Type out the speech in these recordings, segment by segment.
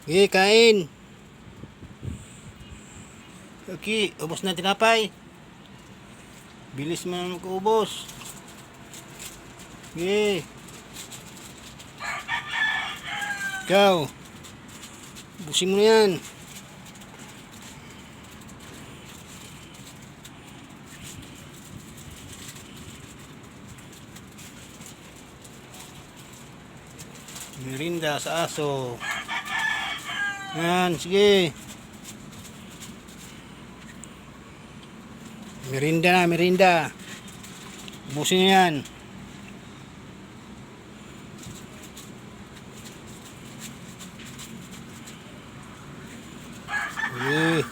Okay, kain. Okay, ubos na tinapay. Bilis mo naman mag-ubos. Okay. Ikaw. Ubusin mo na yan. Merinda sa aso. Yan, sige. Merinda na, merinda. Ubusin niyo yan. Okay.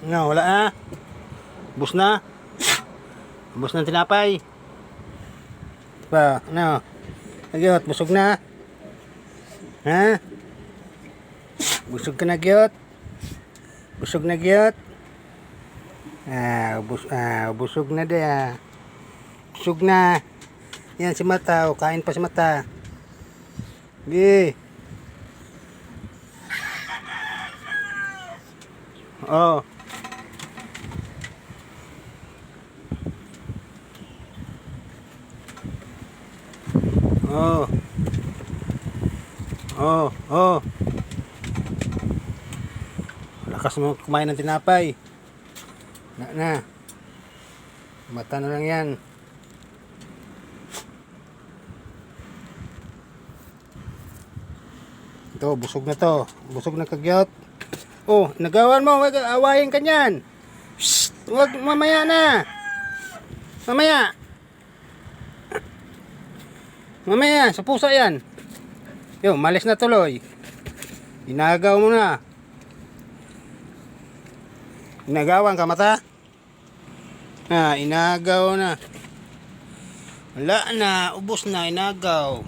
No, wala na. Ubos na. Ubos na tinapay. Diba, ano? Nagyot, busog na. Ha? Busog ka na, gyot? Busog na, gyot? Busog na de, ah. Busog na. Yan si Mata, o, kain pa si Mata. Sige. Oh. Oh. Oh, oh. Lakas mo kumain ng tinapay. Na. Mata na lang yan. Ito, busog na to. Busog na kagyot. Oh, nagawan mo. Huwag awayin ka niyan. Shhh! Huwag, mamaya na. Mamaya. Mamaya, sa pusa yan. Yo, malis na tuloy. Inagaw mo na. Inagawan ka, Mata? Inagaw na. Wala na, ubos na, inagaw.